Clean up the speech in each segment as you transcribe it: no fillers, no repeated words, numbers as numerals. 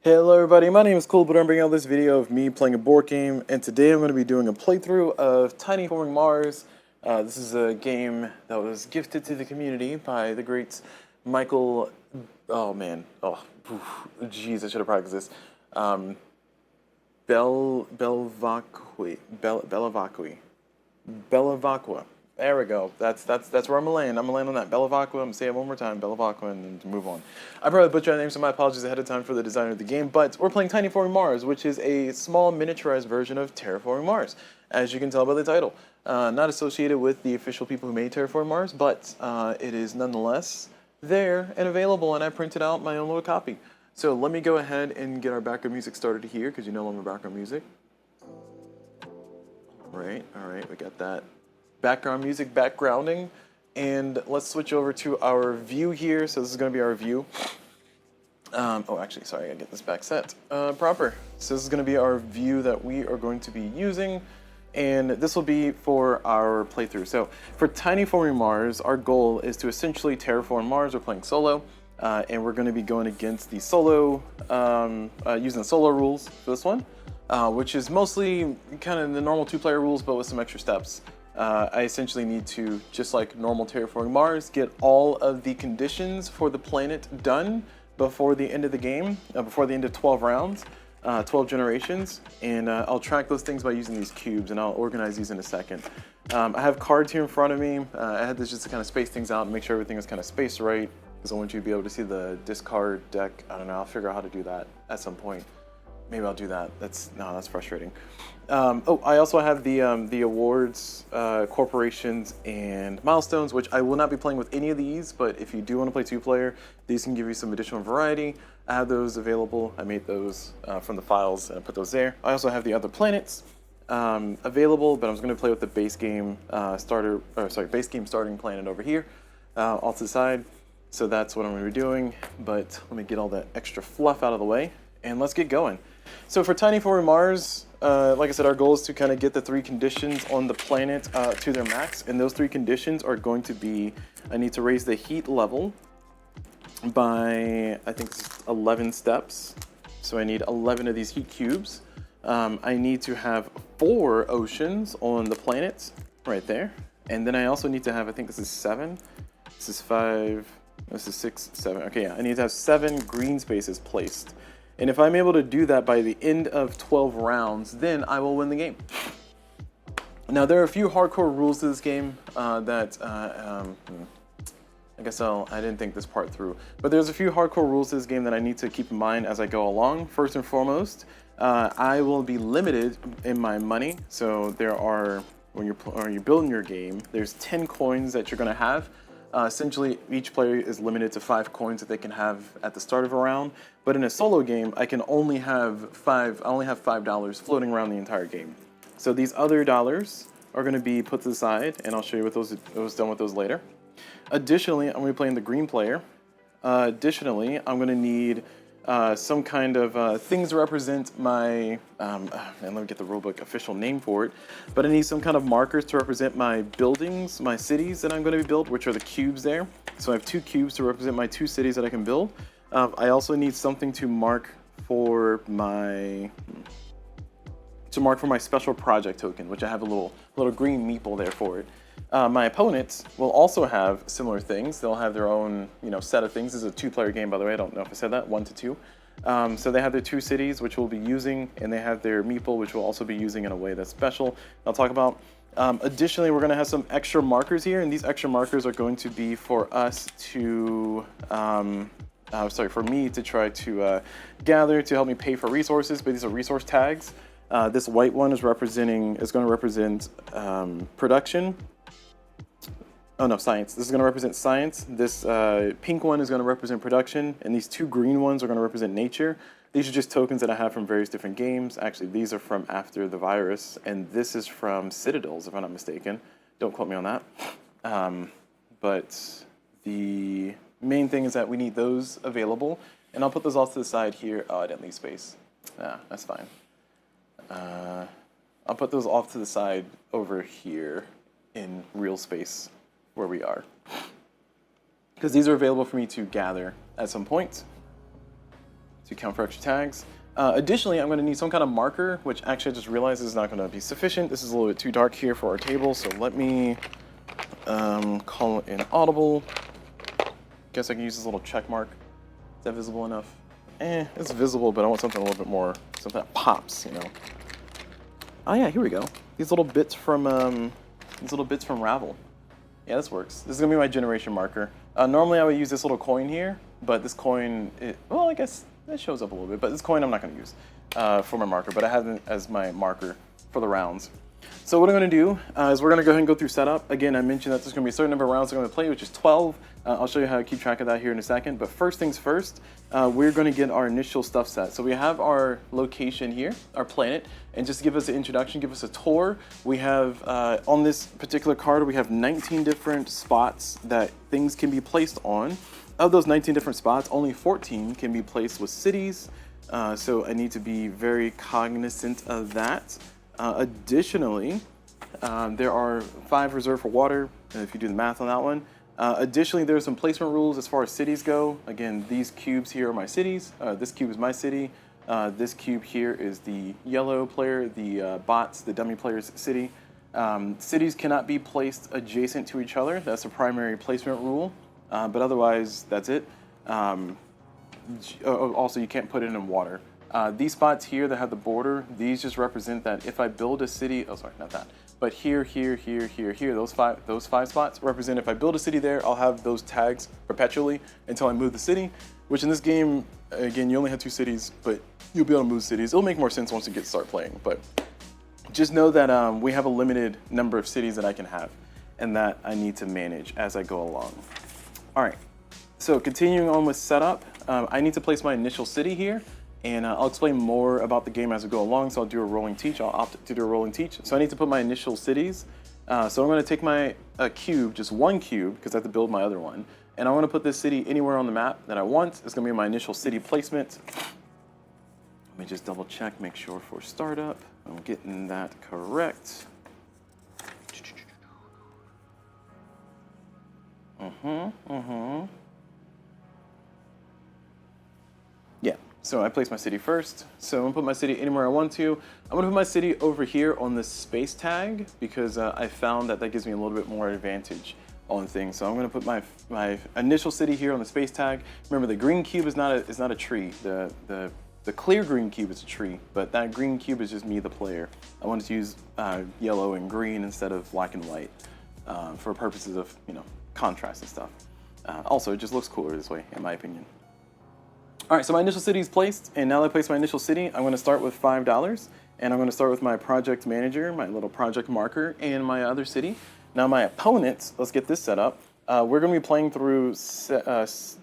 Hello everybody, my name is Cool, but I'm bringing out this video of me playing a board game, and today I'm going to be doing a playthrough of TINYForming Mars. This is a game that was gifted to the community by the great Michael, oh man, jeez, I should have practiced this. Bellavacqua. There we go. That's where I'm gonna land. I'm gonna land on that. Bellavacqua. I'm gonna say it one more time. Bellavacqua, and then move on. I probably butchered the name, so my apologies ahead of time for the designer of the game. But we're playing TINYForming Mars, which is a small miniaturized version of Terraforming Mars, as you can tell by the title. Not associated with the official people who made Terraforming Mars, but it is nonetheless there and available, and I printed out my own little copy. So let me go ahead and get our background music started here, because you know I'm a background music. All right, we got that background music backgrounding, and let's switch over to our view here. So this is going to be our view. Actually, sorry, I gotta get this back set proper. So this is going to be our view that we are going to be using, and this will be for our playthrough. So for TINYForming Mars, our goal is to essentially terraform Mars. We're playing solo, and we're going to be going against the solo, using the solo rules for this one. Which is mostly kind of the normal two-player rules, but with some extra steps. I essentially need to, just like normal Terraforming Mars, get all of the conditions for the planet done before the end of the game, before the end of 12 rounds, 12 generations, and I'll track those things by using these cubes, and I'll organize these in a second. I have cards here in front of me. I had this just to kind of space things out and make sure everything is kind of spaced right, because I want you to be able to see the discard deck. I don't know, I'll figure out how to do that at some point. Maybe I'll do that. That's frustrating. I also have the awards, corporations, and milestones, which I will not be playing with any of these, but if you do want to play two-player, these can give you some additional variety. I have those available. I made those from the files, and I put those there. I also have the other planets available, but I was going to play with the base game base game starting planet over here, off to the side. So that's what I'm going to be doing, but let me get all that extra fluff out of the way, and let's get going. So for TINYForming Mars, like I said, our goal is to kind of get the three conditions on the planet to their max, and those three conditions are going to be, I need to raise the heat level by, I think, 11 steps. So I need 11 of these heat cubes. I need to have 4 oceans on the planet, right there. And then I also need to have, I think this is 7, this is 5, this is 6, 7. Okay, yeah, I need to have 7 green spaces placed. And if I'm able to do that by the end of 12 rounds, then I will win the game. Now, there are a few hardcore rules to this game that, I guess I didn't think this part through. But there's a few hardcore rules to this game that I need to keep in mind as I go along. First and foremost, I will be limited in my money. So there are, when you're building your game, there's 10 coins that you're gonna have. Essentially, each player is limited to 5 coins that they can have at the start of a round. But in a solo game, I can only have $5 floating around the entire game. So these other dollars are going to be put to the side, and I'll show you what what's done with those later. Additionally, I'm going to be playing the green player. Additionally, I'm going to need some kind of things to represent my, and let me get the rulebook official name for it, but I need some kind of markers to represent my buildings, my cities that I'm going to be built, which are the cubes there. So I have 2 cubes to represent my 2 cities that I can build. I also need something to mark for my special project token, which I have a little green meeple there for it. My opponents will also have similar things. They'll have their own, set of things. This is a 2-player game, by the way. I don't know if I said that, 1 to 2. So they have their 2 cities, which we'll be using, and they have their meeple, which we'll also be using in a way that's special. I'll talk about. Additionally, we're going to have some extra markers here, and these extra markers are going to be for us to, for me to try to gather to help me pay for resources, but these are resource tags. This white one is going to represent production. Oh no, science. This is going to represent science. This pink one is going to represent production, and these 2 green ones are going to represent nature. These are just tokens that I have from various different games. Actually, these are from after the virus, and this is from Citadels, if I'm not mistaken. Don't quote me on that. But the main thing is that we need those available, and I'll put those off to the side here. Oh, I didn't leave space. That's fine. I'll put those off to the side over here in real space where we are, because these are available for me to gather at some point to count for extra tags. Additionally, I'm going to need some kind of marker, which actually I just realized is not going to be sufficient. This is a little bit too dark here for our table, so let me call it an audible. Guess I can use this little check mark. Is that visible enough? It's visible, but I want something a little bit more, something that pops, you know. Oh yeah, here we go. These little bits from Ravel. Yeah, this works. This is gonna be my generation marker. Normally I would use this little coin here, but this coin, well, I guess it shows up a little bit, but this coin I'm not gonna use for my marker, but I have it as my marker for the rounds. So what I'm going to do is we're going to go ahead and go through setup. Again, I mentioned that there's going to be a certain number of rounds I'm going to play, which is 12. I'll show you how to keep track of that here in a second. But first things first, we're going to get our initial stuff set. So we have our location here, our planet, and just to give us an introduction, give us a tour. We have, on this particular card, we have 19 different spots that things can be placed on. Of those 19 different spots, only 14 can be placed with cities. So I need to be very cognizant of that. Additionally, there are 5 reserved for water, if you do the math on that one. Additionally, there are some placement rules as far as cities go. Again, these cubes here are my cities. This cube is my city. This cube here is the yellow player, the bots, the dummy player's city. Cities cannot be placed adjacent to each other. That's the primary placement rule, but otherwise, that's it. Also, you can't put it in water. These spots here that have the border, these just represent that if I build a city, oh sorry, not that, but here, those five spots represent if I build a city there, I'll have those tags perpetually until I move the city, which in this game, again, you only have 2 cities, but you'll be able to move cities. It'll make more sense once you start playing, but just know that we have a limited number of cities that I can have and that I need to manage as I go along. All right, so continuing on with setup, I need to place my initial city here. And I'll explain more about the game as we go along, so I'll do a rolling teach. I'll opt to do a rolling teach. So I need to put my initial cities. So I'm going to take my cube, just one cube, because I have to build my other one. And I want to put this city anywhere on the map that I want. It's going to be my initial city placement. Let me just double check, make sure for startup I'm getting that correct. Yeah. So I place my city first. So I'm gonna put my city anywhere I want to. I'm gonna put my city over here on the space tag because I found that gives me a little bit more advantage on things. So I'm gonna put my initial city here on the space tag. Remember, the green cube is not a tree. The clear green cube is a tree, but that green cube is just me, the player. I wanted to use yellow and green instead of black and white for purposes of contrast and stuff. Also, it just looks cooler this way, in my opinion. All right, so my initial city is placed, and now that I place my initial city, I'm going to start with $5, and I'm going to start with my project manager, my little project marker, and my other city. Now my opponents, let's get this set up. We're going to be playing through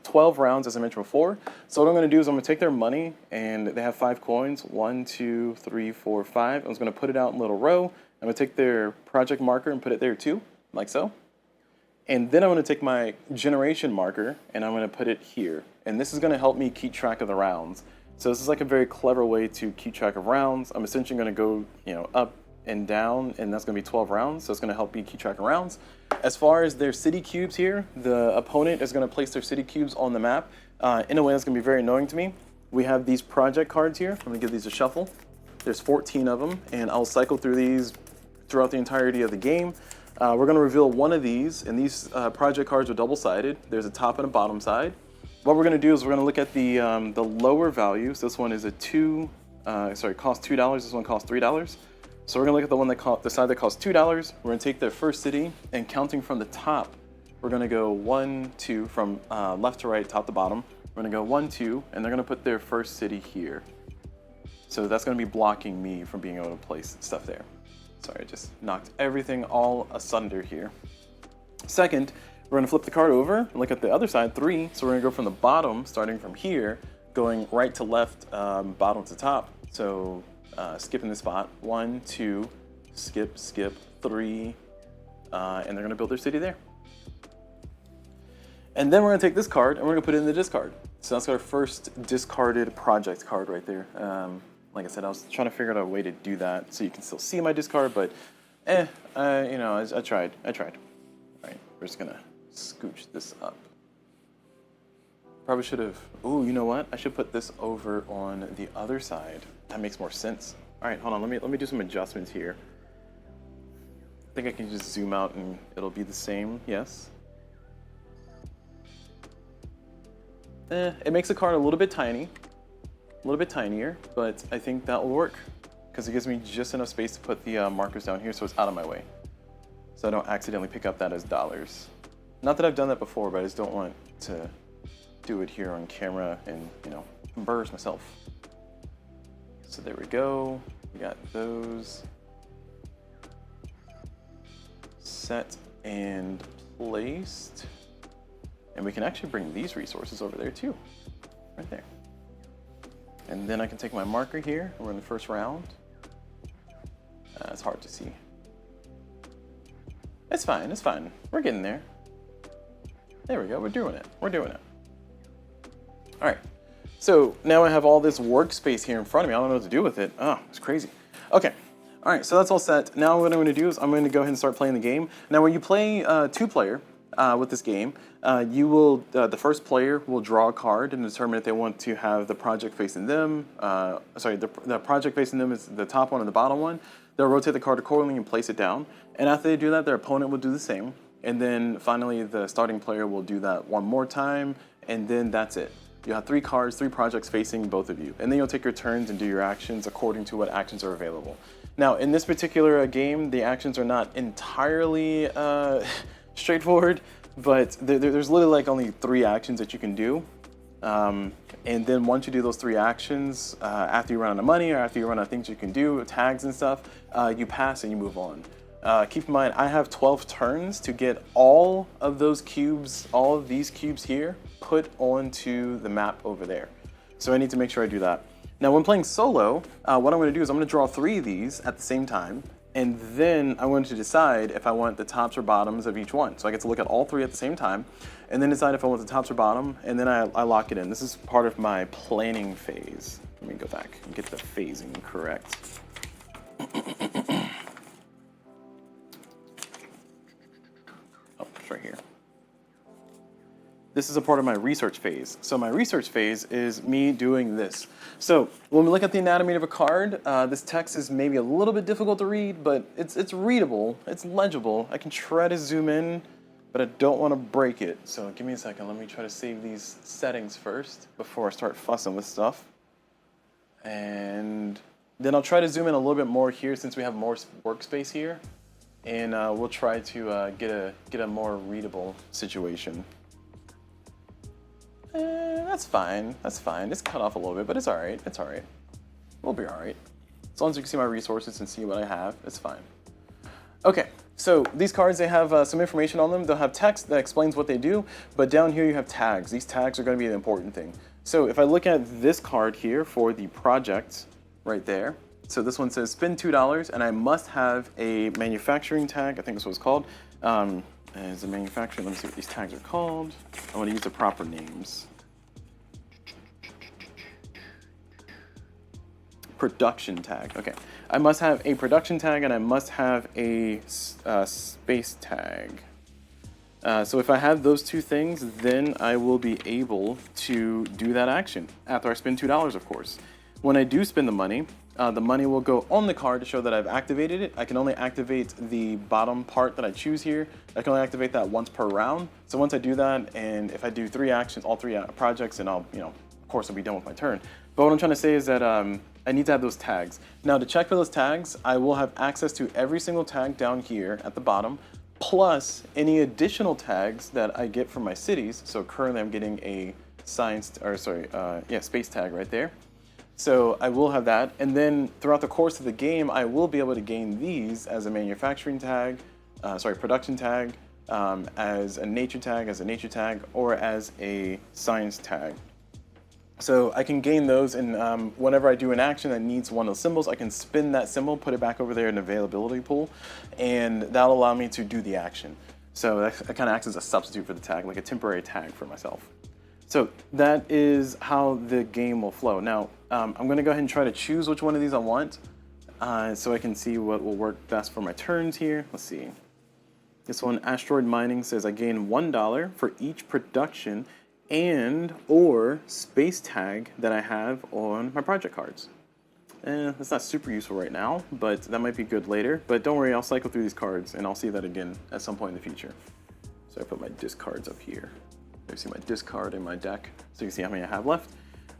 12 rounds, as I mentioned before. So what I'm going to do is I'm going to take their money, and they have 5 coins, 1, 2, 3, 4, 5. I'm just going to put it out in a little row. I'm going to take their project marker and put it there too, like so. And then I'm going to take my generation marker and I'm going to put it here. And this is going to help me keep track of the rounds. So this is like a very clever way to keep track of rounds. I'm essentially going to go, up and down, and that's going to be 12 rounds. So it's going to help me keep track of rounds. As far as their city cubes here, the opponent is going to place their city cubes on the map in a way that's going to be very annoying to me. We have these project cards here. I'm going to give these a shuffle. There's 14 of them, and I'll cycle through these throughout the entirety of the game. We're going to reveal one of these, and these project cards are double-sided. There's a top and a bottom side. What we're going to do is we're going to look at the lower values. This one is costs $2. This one costs $3. So we're going to look at the one the side that costs $2. We're going to take the first city, and counting from the top, we're going to go 1, 2 from left to right, top to bottom. We're going to go 1, 2, and they're going to put their first city here. So that's going to be blocking me from being able to place stuff there. Sorry, I just knocked everything all asunder here. Second, we're going to flip the card over and look at the other side, 3. So we're going to go from the bottom, starting from here, going right to left, bottom to top. So skipping the spot, 1, 2, skip, 3, and they're going to build their city there. And then we're going to take this card and we're going to put it in the discard. So that's our first discarded project card right there. Like I said, I was trying to figure out a way to do that so you can still see my discard, but I tried. All right, we're just gonna scooch this up. Probably should have. Ooh, you know what? I should put this over on the other side. That makes more sense. All right, hold on. Let me do some adjustments here. I think I can just zoom out and it'll be the same. Yes. It makes the card a little bit tiny, a little bit tinier, but I think that will work because it gives me just enough space to put the markers down here so it's out of my way, so I don't accidentally pick up that as dollars. Not that I've done that before, but I just don't want to do it here on camera and, you know, embarrass myself. So there we go. We got those set and placed. And we can actually bring these resources over there too, right there. And then I can take my marker here. We're in the first round. It's hard to see. It's fine, it's fine. We're getting there. There we go, we're doing it. We're doing it. All right, so now I have all this workspace here in front of me. I don't know what to do with it. Oh, it's crazy. Okay, all right, so that's all set. Now what I'm gonna do is I'm gonna go ahead and start playing the game. Now when you play two-player with this game, you will, the first player will draw a card and determine if they want to have the project facing them. The project facing them is the top one and the bottom one. They'll rotate the card accordingly and place it down. And after they do that, their opponent will do the same. And then finally, the starting player will do that one more time, and then that's it. You have 3 cards, 3 projects facing both of you. And then you'll take your turns and do your actions according to what actions are available. Now, in this particular game, the actions are not entirely straightforward, but there's literally like only 3 actions that you can do. And then once you do those 3 actions, after you run out of money or after you run out of things you can do, tags and stuff, you pass and you move on. Keep in mind, I have 12 turns to get all of those cubes, all of these cubes here, put onto the map over there. So I need to make sure I do that. Now when playing solo, what I'm gonna do is I'm gonna draw 3 of these at the same time, and then I'm going to decide if I want the tops or bottoms of each one. So I get to look at all 3 at the same time, and then decide if I want the tops or bottom, and then I lock it in. This is part of my planning phase. Let me go back and get the phasing correct. Oh, it's right here. This is a part of my research phase. So my research phase is me doing this. So when we look at the anatomy of a card, this text is maybe a little bit difficult to read, but it's readable, it's legible. I can try to zoom in, but I don't want to break it. So give me a second, let me try to save these settings first before I start fussing with stuff. And then I'll try to zoom in a little bit more here since we have more workspace here. And we'll try to get a more readable situation. That's fine, that's fine. It's cut off a little bit, but it's all right, it's all right. We'll be all right. As long as you can see my resources and see what I have, it's fine. Okay, so these cards, they have some information on them. They'll have text that explains what they do, but down here you have tags. These tags are gonna be the important thing. So if I look at this card here for the project right there, so this one says spend $2 and I must have a manufacturing tag, I think that's what it's called. As a manufacturer, let me see what these tags are called. I want to use the proper names. Production tag, okay. I must have a production tag and I must have a space tag. So if I have those 2 things, then I will be able to do that action after I spend $2, of course. When I do spend the money will go on the card to show that I've activated it. I can only activate the bottom part that I choose here. I can only activate that once per round. So once I do that, and if I do 3 actions, all 3 projects, and I'll, of course I'll be done with my turn. But what I'm trying to say is that I need to have those tags. Now to check for those tags, I will have access to every single tag down here at the bottom, plus any additional tags that I get from my cities. So currently I'm getting a space tag right there. So I will have that, and then throughout the course of the game, I will be able to gain these as a manufacturing tag, production tag, as a nature tag, or as a science tag. So I can gain those, and whenever I do an action that needs one of those symbols, I can spin that symbol, put it back over there in the availability pool, and that'll allow me to do the action. So that kind of acts as a substitute for the tag, like a temporary tag for myself. So that is how the game will flow. Now, I'm going to go ahead and try to choose which one of these I want so I can see what will work best for my turns here. Let's see. This one, Asteroid Mining, says I gain $1 for each production and or space tag that I have on my project cards. That's not super useful right now, but that might be good later. But don't worry, I'll cycle through these cards and I'll see that again at some point in the future. So I put my discards up here. You see my discard in my deck, so you can see how many I have left.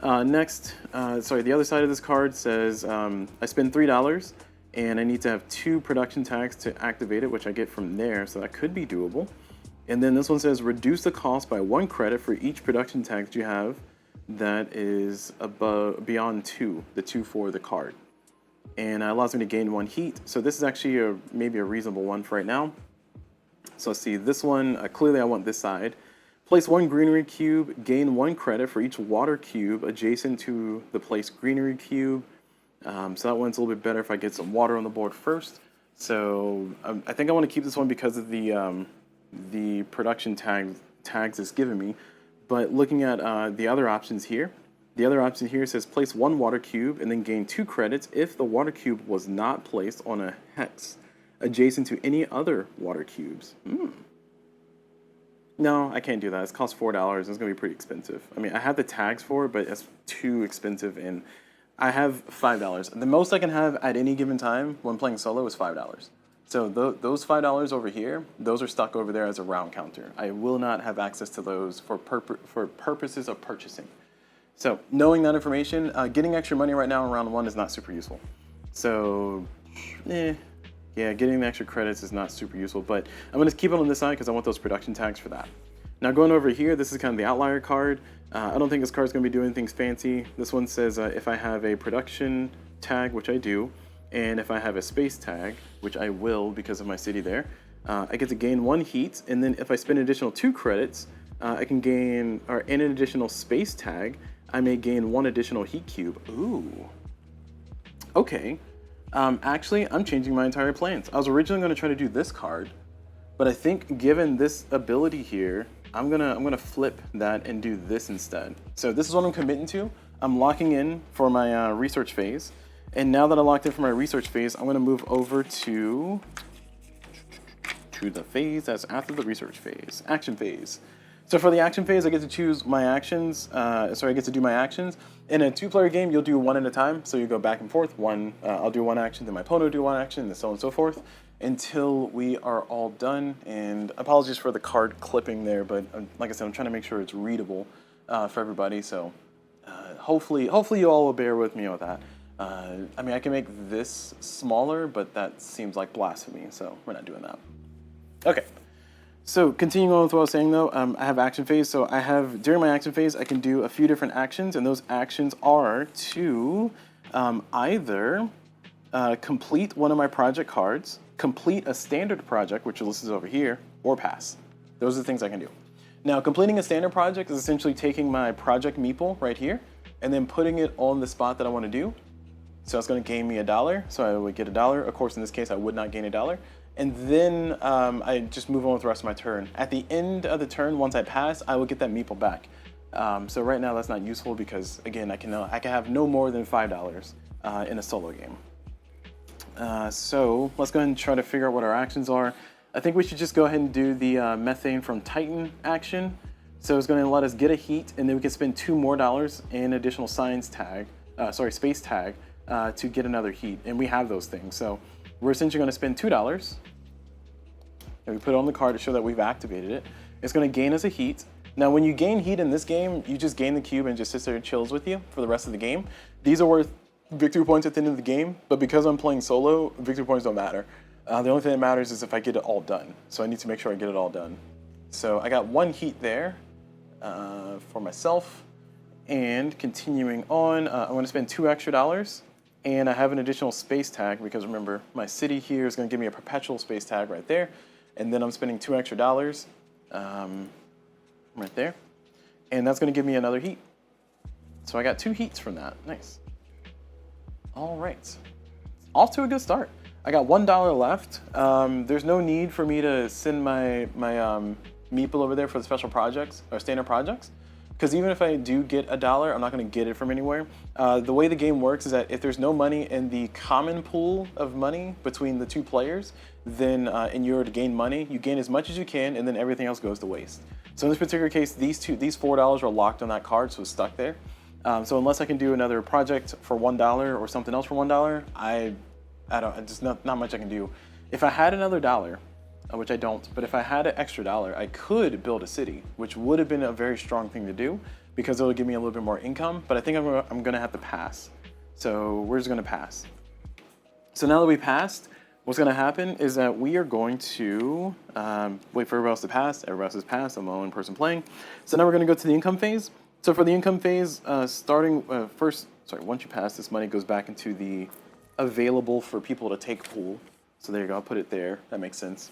Next, the other side of this card says I spend $3 and I need to have 2 production tags to activate it, which I get from there, so that could be doable. And then this one says reduce the cost by 1 credit for each production tag that you have that is beyond 2, the 2 for the card. And allows me to gain 1 heat. So this is actually maybe a reasonable one for right now. So let's see, this one, clearly I want this side. Place 1 greenery cube, gain 1 credit for each water cube adjacent to the place greenery cube. So that one's a little bit better if I get some water on the board first. So I think I want to keep this one because of the production tags it's given me. But looking at the other options here, the other option here says place 1 water cube and then gain 2 credits if the water cube was not placed on a hex adjacent to any other water cubes. No, I can't do that. It costs $4. It's going to be pretty expensive. I mean, I have the tags for it, but it's too expensive, and I have $5. The most I can have at any given time when playing solo is $5. So those $5 over here, those are stuck over there as a round counter. I will not have access to those for purposes of purchasing. So knowing that information, getting extra money right now in round 1 is not super useful. So, yeah, getting the extra credits is not super useful, but I'm going to keep it on this side because I want those production tags for that. Now going over here, this is kind of the outlier card. I don't think this card's going to be doing things fancy. This one says if I have a production tag, which I do, and if I have a space tag, which I will because of my city there, I get to gain 1 heat, and then if I spend an additional 2 credits, I can gain, or in an additional space tag, I may gain 1 additional heat cube. Ooh. Okay. Actually, I'm changing my entire plans. I was originally going to try to do this card, but I think given this ability here, I'm gonna flip that and do this instead. So this is what I'm committing to. I'm locking in for my research phase. And now that I locked in for my research phase, I'm gonna move over to the phase that's after the research phase, action phase. So for the action phase, I get to choose my actions. I get to do my actions. In a 2-player game, you'll do 1 at a time. So you go back and forth. I'll do 1 action, then my opponent will do 1 action, and so on and so forth, until we are all done. And apologies for the card clipping there, but like I said, I'm trying to make sure it's readable for everybody. So hopefully you all will bear with me with that. I mean, I can make this smaller, but that seems like blasphemy, so we're not doing that. Okay. So continuing on with what I was saying though, I have action phase. So during my action phase, I can do a few different actions, and those actions are to either complete one of my project cards, complete a standard project, which is listed over here, or pass. Those are the things I can do. Now, completing a standard project is essentially taking my project meeple right here and then putting it on the spot that I want to do. So it's going to gain me $1, so I would get $1. Of course, in this case, I would not gain $1. And then I just move on with the rest of my turn. At the end of the turn, once I pass, I will get that meeple back. So right now, that's not useful because, again, I can have no more than $5 in a solo game. So let's go ahead and try to figure out what our actions are. I think we should just go ahead and do the methane from Titan action. So it's going to let us get a heat, and then we can spend $2 more in additional space tag to get another heat. And we have those things. So we're essentially going to spend $2, and we put it on the card to show that we've activated it. It's going to gain us a heat. Now, when you gain heat in this game, you just gain the cube and just sits there and chills with you for the rest of the game. These are worth victory points at the end of the game, but because I'm playing solo, victory points don't matter. The only thing that matters is if I get it all done. So I need to make sure I get it all done. So I got 1 heat there for myself. And continuing on, I'm going to spend $2 extra. And I have an additional space tag because remember, my city here is going to give me a perpetual space tag right there. And then I'm spending $2 extra right there. And that's going to give me another heat. So I got 2 heats from that. Nice. All right. Off to a good start. I got $1 left. There's no need for me to send my meeple over there for the special projects or standard projects because even if I do get a dollar, I'm not going to get it from anywhere. The way the game works is that if there's no money in the common pool of money between the two players, then and you're to gain money, you gain as much as you can, and then everything else goes to waste. So in this particular case, these $4 are locked on that card, so it's stuck there. So unless I can do another project for $1 or something else for $1, I don't, just not much I can do. If I had another dollar, which I don't, but if I had an extra dollar, I could build a city, which would have been a very strong thing to do because it would give me a little bit more income, but I think I'm gonna have to pass. So we're just gonna pass. So now that we passed, what's gonna happen is that we are going to wait for everybody else to pass. Everybody else has passed, I'm the only person playing. So now we're gonna go to the income phase. So for the income phase, once you pass, this money goes back into the available for people to take pool. So there you go, I'll put it there, that makes sense.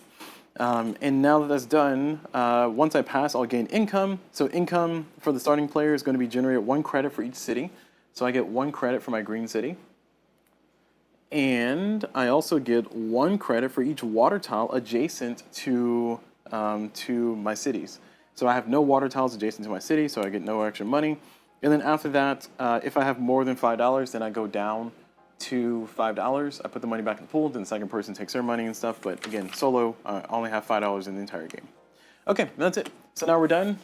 And now that that's done, once I pass, I'll gain income. So income for the starting player is going to be generated 1 credit for each city. So I get 1 credit for my green city. And I also get 1 credit for each water tile adjacent to my cities. So I have no water tiles adjacent to my city, so I get no extra money. And then after that, if I have more than $5, then I go down to $5. I put the money back in the pool, then the second person takes their money and stuff. But again, solo, I only have $5 in the entire game. Okay, that's it. So now we're done.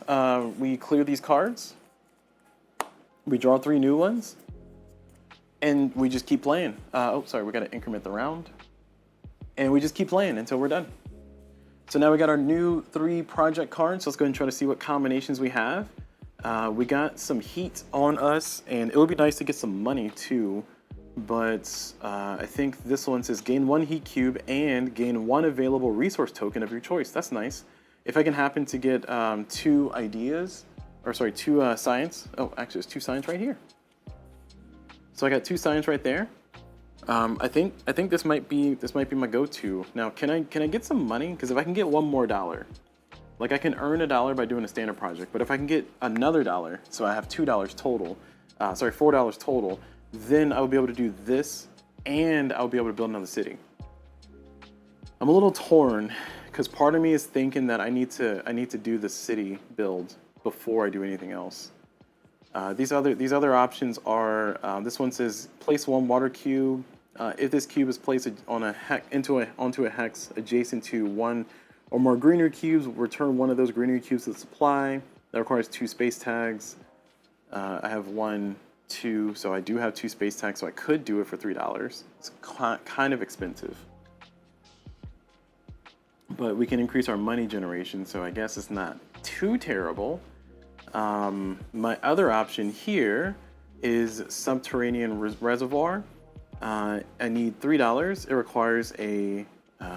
We clear these cards. We draw 3 new ones. And we just keep playing. Oh, sorry, we got to increment the round. And we just keep playing until we're done. So now we got our new 3 project cards. So let's go ahead and try to see what combinations we have. We got some heat on us, and it would be nice to get some money too. But I think this one says gain 1 heat cube and gain 1 available resource token of your choice. That's nice. If I can happen to get 2 ideas, or sorry, 2 science. Oh, actually, there's 2 science right here. So I got 2 science right there. I think this might be my go-to. Now, can I get some money? Because if I can get 1 more dollar, like I can earn $1 by doing a standard project. But if I can get another $1, so I have $2 total. $4 total. Then I'll be able to do this, and I'll be able to build another city. I'm a little torn because part of me is thinking that I need to do the city build before I do anything else. These other options are this one says place 1 water cube. If this cube is placed on onto a hex adjacent to 1 or more greenery cubes, return 1 of those greenery cubes to the supply. That requires 2 space tags. I have 1, 2, so I do have 2 space tags, so I could do it for $3. It's kind of expensive. But we can increase our money generation, so I guess it's not too terrible. My other option here is subterranean reservoir. I need $3. It requires a,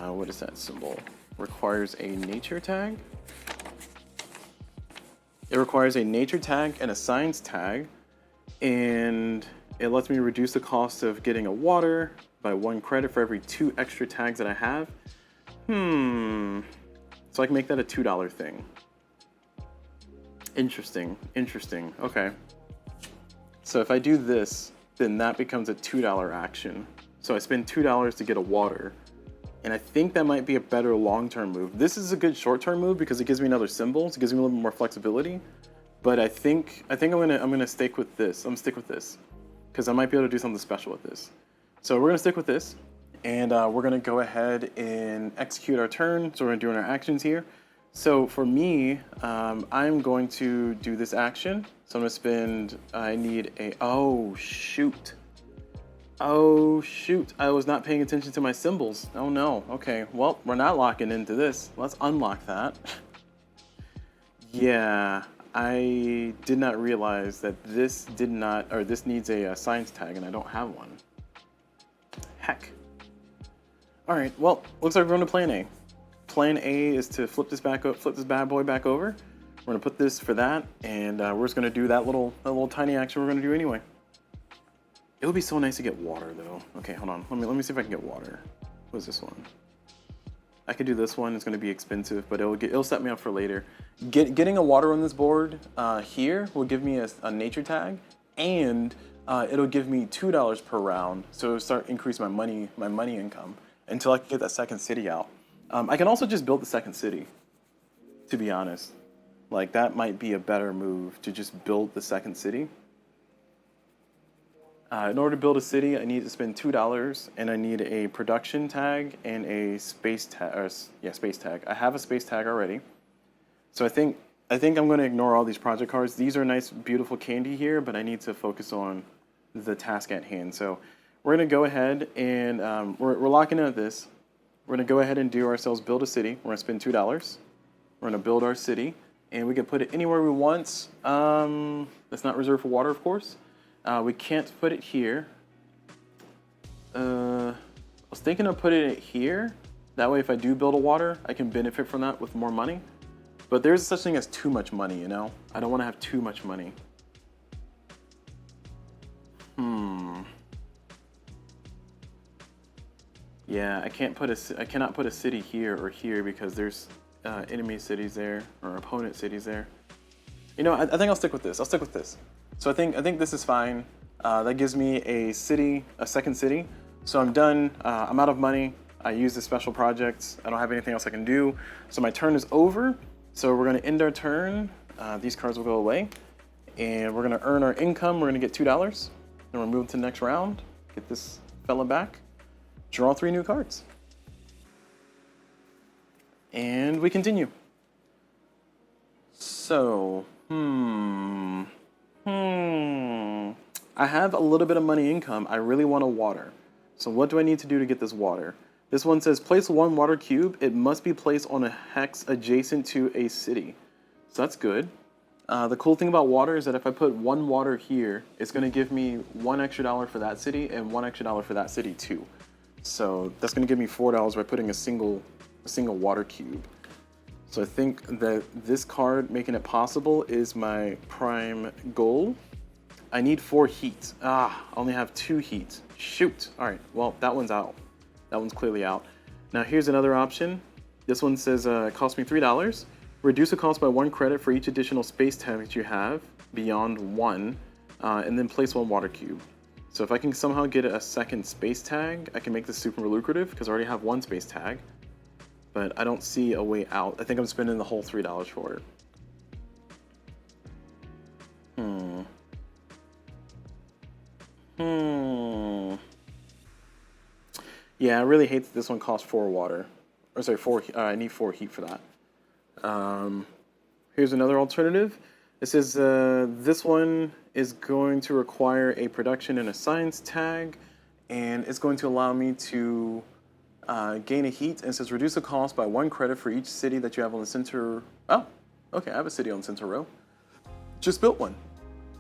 what is that symbol? Requires a nature tag. It requires a nature tag and a science tag. And it lets me reduce the cost of getting a water by 1 credit for every 2 extra tags that I have. So I can make that a $2 thing. Interesting. Okay. So if I do this, then that becomes a $2 action. So I spend $2 to get a water. And I think that might be a better long-term move. This is a good short-term move because it gives me another symbol. It gives me a little bit more flexibility. But I think I'm gonna stick with this. I'm gonna stick with this because I might be able to do something special with this. So we're gonna stick with this, and we're gonna go ahead and execute our turn. So we're gonna do our actions here. So for me, I'm going to do this action. So I'm gonna spend. I need a. Oh shoot! I was not paying attention to my symbols. Oh no. Okay. Well, we're not locking into this. Let's unlock that. Yeah. I did not realize that this needs a science tag, and I don't have one. Heck. All right, well, looks like we're going to plan A. Plan A is to flip this bad boy back over. We're going to put this for that, and we're just going to do that little tiny action we're going to do anyway. It would be so nice to get water, though. Okay, hold on. Let me see if I can get water. What is this one? I could do this one. It's going to be expensive, but it'll set me up for later. Getting a water on this board here will give me a nature tag, and it'll give me $2 per round. So it'll start increasing my money income until I can get that second city out. I can also just build the second city, to be honest. Like, that might be a better move to just build the second city. In order to build a city, I need to spend $2, and I need a production tag and a space tag. Space tag. I have a space tag already, so I think I'm going to ignore all these project cards. These are nice, beautiful candy here, but I need to focus on the task at hand. So we're going to go ahead and we're locking in at this. We're going to go ahead and do ourselves build a city. We're going to spend $2. We're going to build our city, and we can put it anywhere we want. That's not reserved for water, of course. We can't put it here. I was thinking of putting it here. That way, if I do build a water, I can benefit from that with more money. But there's such thing as too much money, you know? I don't want to have too much money. Yeah, I cannot put a city here or here because there's enemy cities there or opponent cities there. You know, I think I'll stick with this. So I think this is fine. That gives me a city, a second city. So I'm done. I'm out of money. I use the special projects. I don't have anything else I can do. So my turn is over. So we're going to end our turn. These cards will go away. And we're going to earn our income. We're going to get $2. Then we're moving to the next round. Get this fella back. Draw 3 new cards. And we continue. So, I have a little bit of money income. I really want a water. So what do I need to do to get this water? This one says place 1 water cube. It must be placed on a hex adjacent to a city. So that's good. The cool thing about water is that if I put 1 water here, it's going to give me $1 extra for that city and $1 extra for that city too. So that's going to give me $4 by putting a single water cube. So I think that this card making it possible is my prime goal. I need 4 heat. I only have 2 heat. Shoot. All right, well, that one's out. That one's clearly out. Now here's another option. This one says it cost me $3. Reduce the cost by 1 credit for each additional space tag that you have beyond 1, and then place 1 water cube. So if I can somehow get a second space tag, I can make this super lucrative because I already have 1 space tag. But I don't see a way out. I think I'm spending the whole $3 for it. Yeah, I really hate that this one costs 4 water. Or sorry, 4. I need 4 heat for that. Here's another alternative. It says this one is going to require a production and a science tag, and it's going to allow me to gain a heat, and it says reduce the cost by 1 credit for each city that you have on the center. Oh, okay, I have a city on the center row. Just built one.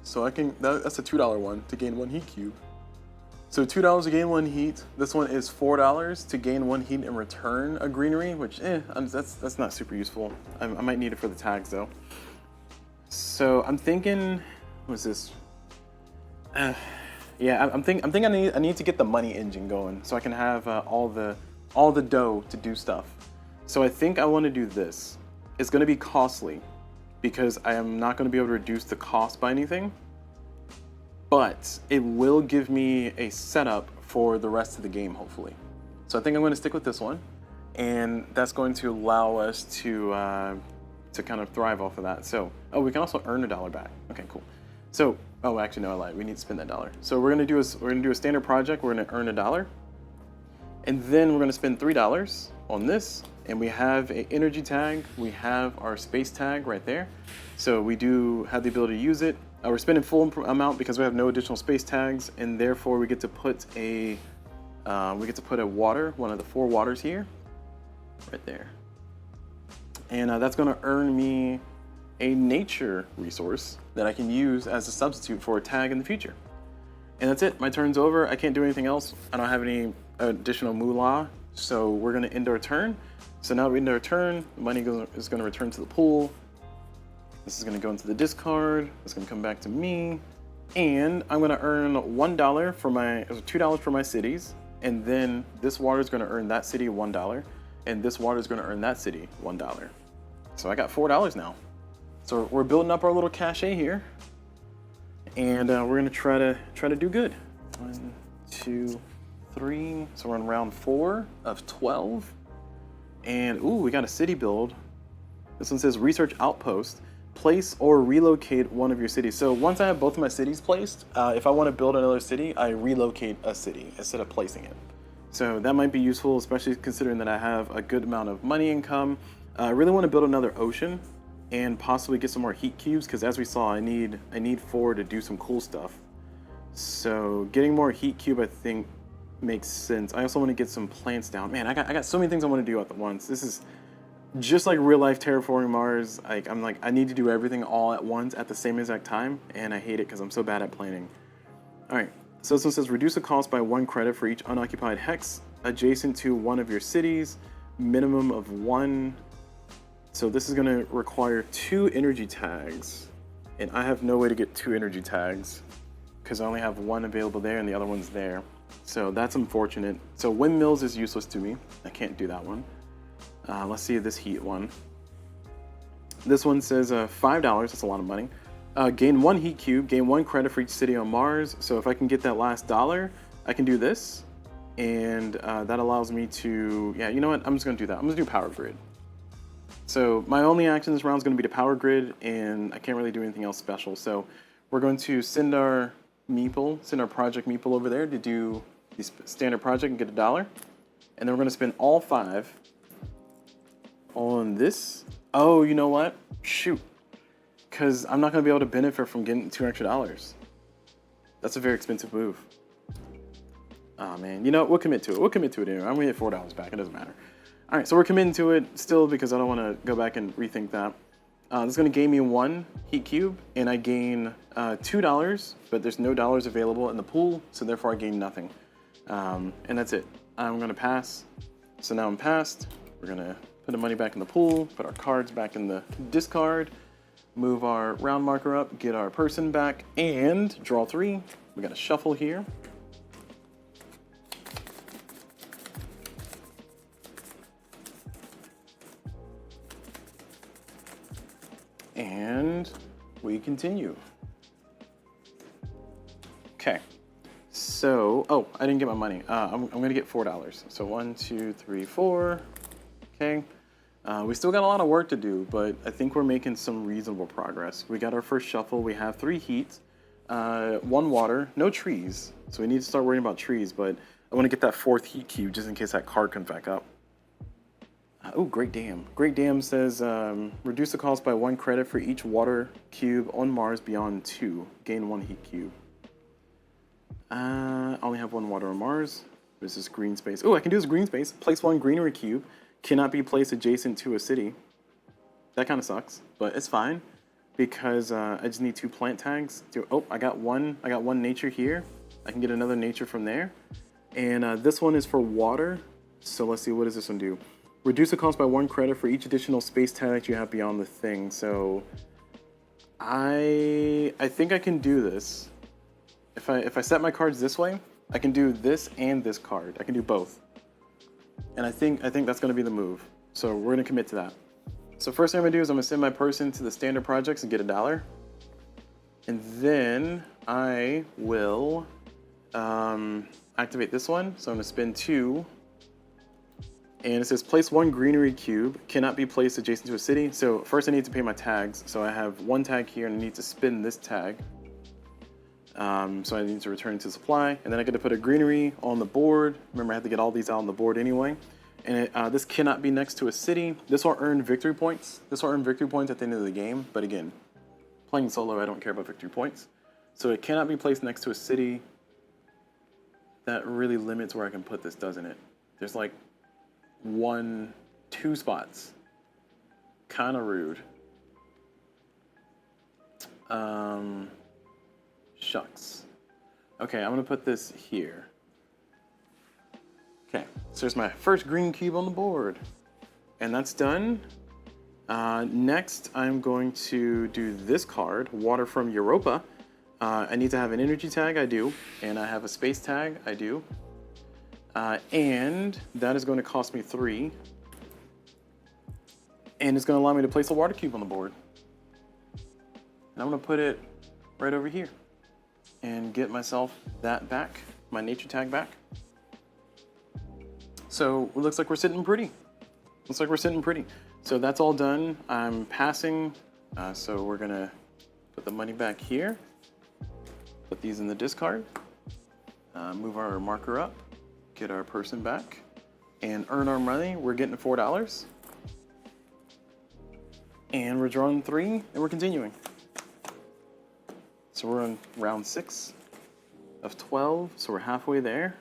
So I can, that's a $2 one to gain 1 heat cube. So $2 to gain 1 heat. This one is $4 to gain 1 heat and return a greenery, which that's not super useful. I might need it for the tags though. So I'm thinking, what's this? Yeah, I'm thinking I need to get the money engine going so I can have all the dough to do stuff. So I think I want to do this. It's going to be costly because I am not going to be able to reduce the cost by anything, but it will give me a setup for the rest of the game, hopefully. So I think I'm going to stick with this one, and that's going to allow us to kind of thrive off of that. So, oh, we can also earn $1 back. Okay, cool. So, oh, actually, no, I lied. We need to spend that $1. So we're gonna do a standard project. We're gonna earn $1, and then we're gonna spend $3 on this. And we have an energy tag. We have our space tag right there. So we do have the ability to use it. We're spending full amount because we have no additional space tags, and therefore we get to put a water, one of the 4 waters here, right there. And that's going to earn me a nature resource that I can use as a substitute for a tag in the future. And that's it. My turn's over. I can't do anything else. I don't have any additional moolah, so we're going to end our turn. So now we end our turn. The money is going to return to the pool. This is going to go into the discard. It's going to come back to me. And I'm going to earn $1 for $2 for my cities. And then this water is going to earn that city $1. And this water is going to earn that city $1. So I got $4 now. So we're building up our little cachet here, and we're going to try to do good. 1, 2, 3. So we're on round 4 of 12, and ooh, we got a city build. This one says research outpost. place or relocate one of your cities. So once I have both of my cities placed, if I want to build another city, I relocate a city instead of placing it. So that might be useful, especially considering that I have a good amount of money income. I really want to build another ocean and possibly get some more heat cubes, because as we saw, I need 4 to do some cool stuff. So getting more heat cube, I think, makes sense. I also want to get some plants down. Man, I got so many things I want to do at the once. This is just like real life terraforming Mars. I'm like, I need to do everything all at once at the same exact time, and I hate it because I'm so bad at planning. All right, so this one says reduce the cost by 1 credit for each unoccupied hex adjacent to one of your cities, minimum of 1. So this is going to require 2 energy tags, and I have no way to get 2 energy tags because I only have 1 available there and the other one's there. So that's unfortunate. So windmills is useless to me. I can't do that one. Let's see this heat one. This one says $5. That's a lot of money. Gain 1 heat cube, gain 1 credit for each city on Mars. So if I can get that last dollar, I can do this. And that allows me to, yeah, you know what? I'm just going to do that. I'm going to do power grid. So my only action this round is going to be to power grid, and I can't really do anything else special. So we're going to send our project meeple over there to do the standard project and get $1. And then we're going to spend all 5 on this. Oh, you know what? Shoot. Because I'm not going to be able to benefit from getting $2 extra. That's a very expensive move. Oh, man. You know what? We'll commit to it. We'll commit to it anyway. I'm going to get $4 back. It doesn't matter. All right, so we're committing to it still because I don't want to go back and rethink that. This is going to gain me 1 heat cube, and I gain $2, but there's no dollars available in the pool, so therefore I gain nothing. And that's it. I'm going to pass. So now I'm passed. We're going to put the money back in the pool, put our cards back in the discard, move our round marker up, get our person back, and draw 3. We got a shuffle here. And we continue. Okay, so, oh, I didn't get my money. I'm gonna get $4. So 1, 2, 3, 4. Okay, we still got a lot of work to do, but I think we're making some reasonable progress. We got our first shuffle. We have 3 heat, 1 water, no trees. So we need to start worrying about trees, but I want to get that 4th heat cube just in case that card comes back up. Oh, Great Dam. Great Dam says reduce the cost by 1 credit for each water cube on Mars beyond 2. Gain 1 heat cube. I only have 1 water on Mars. This is green space. Oh, I can do this green space. Place 1 greenery cube. Cannot be placed adjacent to a city. That kind of sucks, but it's fine because I just need 2 plant tags. Oh, I got one nature here. I can get another nature from there. And this one is for water. So let's see, what does this one do? Reduce the cost by 1 credit for each additional space tag you have beyond the thing. So I think I can do this. If I set my cards this way, I can do this and this card. I can do both. And I think that's going to be the move. So we're going to commit to that. So first thing I'm going to do is I'm going to send my person to the standard projects and get $1. And then I will activate this one. So I'm going to spend 2. And it says place 1 greenery cube, cannot be placed adjacent to a city. So first I need to pay my tags. So I have 1 tag here and I need to spin this tag. So I need to return to supply. And then I get to put a greenery on the board. Remember, I have to get all these out on the board anyway. And this cannot be next to a city. This will earn victory points. This will earn victory points at the end of the game. But again, playing solo, I don't care about victory points. So it cannot be placed next to a city. That really limits where I can put this, doesn't it? There's like 1, 2 spots. Kind of rude. Shucks. Okay, I'm gonna put this here. Okay, so there's my first green cube on the board. And that's done. Next, I'm going to do this card, Water from Europa. I need to have an energy tag, I do. And I have a space tag, I do. And that is going to cost me 3. And it's going to allow me to place a water cube on the board. And I'm going to put it right over here and get myself that back, my nature tag back. So it looks like we're sitting pretty. Looks like we're sitting pretty. So that's all done. I'm passing So we're gonna put the money back here, put these in the discard, move our marker up, get our person back, and earn our money. We're getting $4. And we're drawing 3, and we're continuing. So we're on round 6 of 12, so we're halfway there.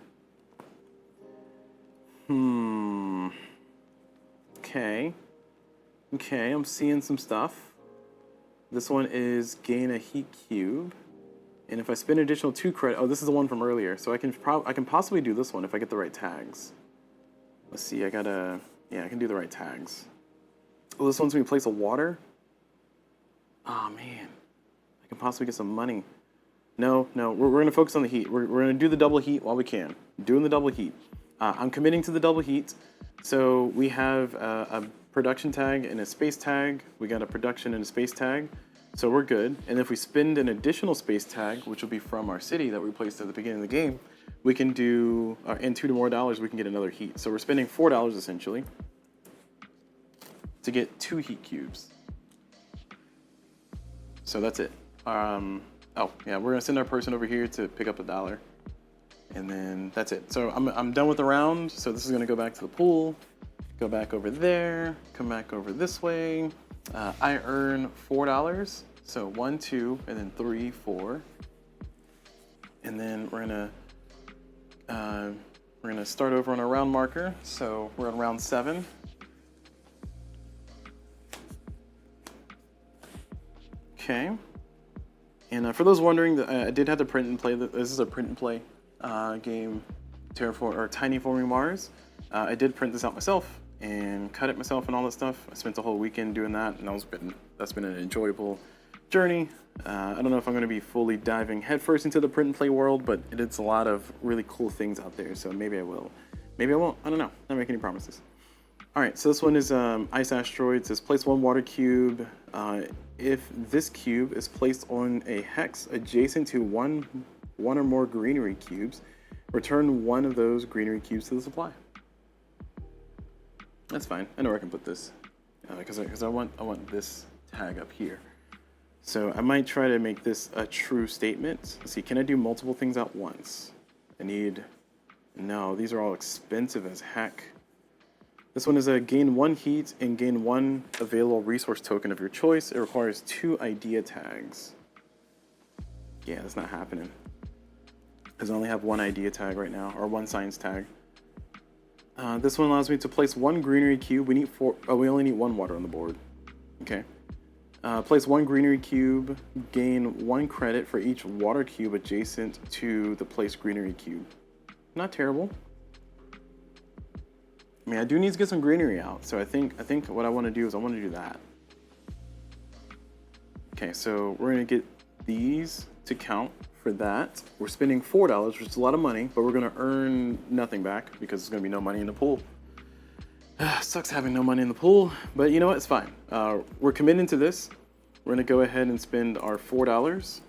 Okay, I'm seeing some stuff. This one is gain a heat cube. And if I spend additional 2 credit, oh, this is the one from earlier. So I can possibly do this one if I get the right tags. Let's see, I can do the right tags. Oh, this one's when you place a water. Oh man, I can possibly get some money. No, we're gonna focus on the heat. We're gonna do the double heat while we can. Doing the double heat. I'm committing to the double heat. So we have a production tag and a space tag. We got a production and a space tag. So we're good. And if we spend an additional space tag, which will be from our city that we placed at the beginning of the game, we can do, and $2 more, we can get another heat. So we're spending $4 essentially to get 2 heat cubes. So that's it. Oh yeah, we're gonna send our person over here to pick up $1. And then that's it. So I'm done with the round. So this is gonna go back to the pool, go back over there, come back over this way. I earn $4. So 1, 2, and then 3, 4. And then we're gonna start over on our round marker. So we're on round 7. Okay. And for those wondering, I did have to print and play. This is a print and play game, TINYForming Mars. I did print this out myself and cut it myself and all that stuff. I spent the whole weekend doing that, and that's been an enjoyable journey. I don't know if I'm going to be fully diving headfirst into the print and play world, but it's a lot of really cool things out there. So maybe I will, maybe I won't. I don't know. Not making any promises. All right, so this one is Ice Asteroid. It says place 1 water cube. If this cube is placed on a hex adjacent to one or more greenery cubes, return 1 of those greenery cubes to the supply. That's fine. I know where I can put this because I want this tag up here. So I might try to make this a true statement. Let's see, can I do multiple things at once? No, these are all expensive as heck. This one is a gain 1 heat and gain 1 available resource token of your choice. It requires 2 idea tags. Yeah, that's not happening. Because I only have 1 idea tag right now, or 1 science tag. This one allows me to place 1 greenery cube. We only need 1 water on the board. Okay. Place 1 greenery cube, gain 1 credit for each water cube adjacent to the placed greenery cube. Not terrible. I mean, I do need to get some greenery out, so I think what I want to do is I want to do that. Okay, so we're going to get these to count for that. We're spending $4, which is a lot of money, but we're going to earn nothing back because there's going to be no money in the pool. Sucks having no money in the pool, but you know what? It's fine. We're committing to this. We're going to go ahead and spend our $4.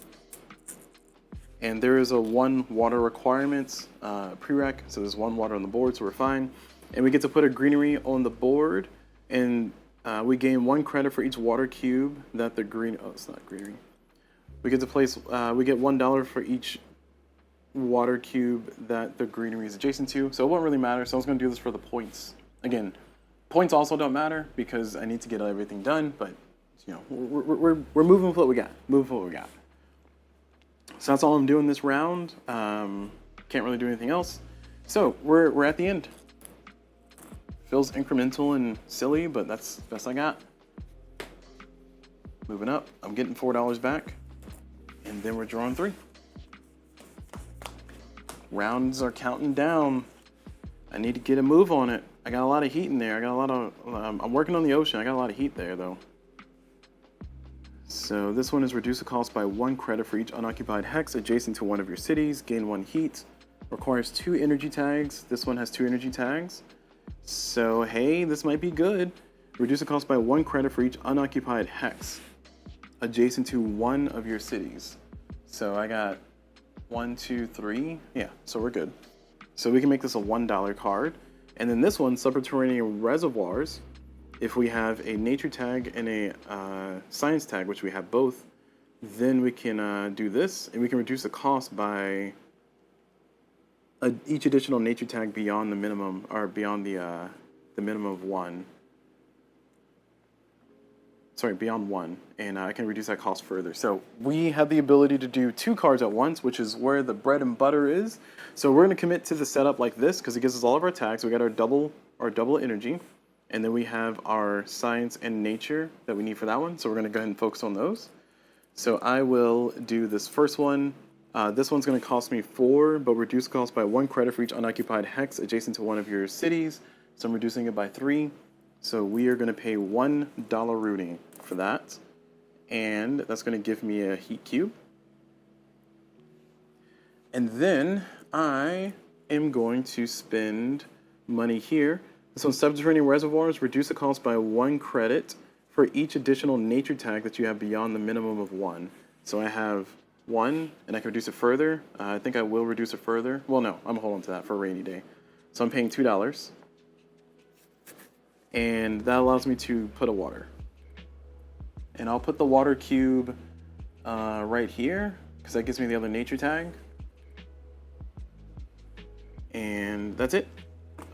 And there is a 1 water requirement prereq, so there's 1 water on the board, so we're fine. And we get to put a greenery on the board, and we gain 1 credit for each water cube that the it's not greenery. We get to place, we get $1 for each water cube that the greenery is adjacent to, so it won't really matter. So I was going to do this for the points. Again, points also don't matter because I need to get everything done, but you know, we're moving with what we got. So that's all I'm doing this round. Can't really do anything else. So we're at the end. Feels incremental and silly, but that's the best I got. Moving up, I'm getting $4 back, and then we're drawing 3. Rounds are counting down. I need to get a move on it. I got a lot of heat in there. I'm working on the ocean. I got a lot of heat there though. So this one is reduce the cost by 1 credit for each unoccupied hex adjacent to one of your cities. Gain 1 heat. Requires 2 energy tags. This one has 2 energy tags. So hey, this might be good. Reduce the cost by 1 credit for each unoccupied hex adjacent to one of your cities. So I got 1, 2, 3. Yeah, so we're good. So we can make this a $1 card. And then this one, subterranean reservoirs. if we have a nature tag and a science tag, which we have both, then we can do this, and we can reduce the cost by each additional nature tag beyond the minimum, or beyond the minimum of 1. Sorry, beyond 1, and I can reduce that cost further. So we have the ability to do 2 cards at once, which is where the bread and butter is. So we're going to commit to the setup like this because it gives us all of our tags. We got our double energy, and then we have our science and nature that we need for that one. So we're going to go ahead and focus on those. So I will do this first one. This one's going to cost me 4, but reduce cost by 1 credit for each unoccupied hex adjacent to one of your cities. So I'm reducing it by 3. So we are going to pay $1 rooting for that. And that's going to give me a heat cube. And then I am going to spend money here. So subterranean reservoirs, reduce the cost by 1 credit for each additional nature tag that you have beyond the minimum of 1. So I have 1, and I can reduce it further. I think I will reduce it further. Well, no, I'm holding to that for a rainy day. So I'm paying $2. And that allows me to put a water. And I'll put the water cube right here, because that gives me the other nature tag. And that's it.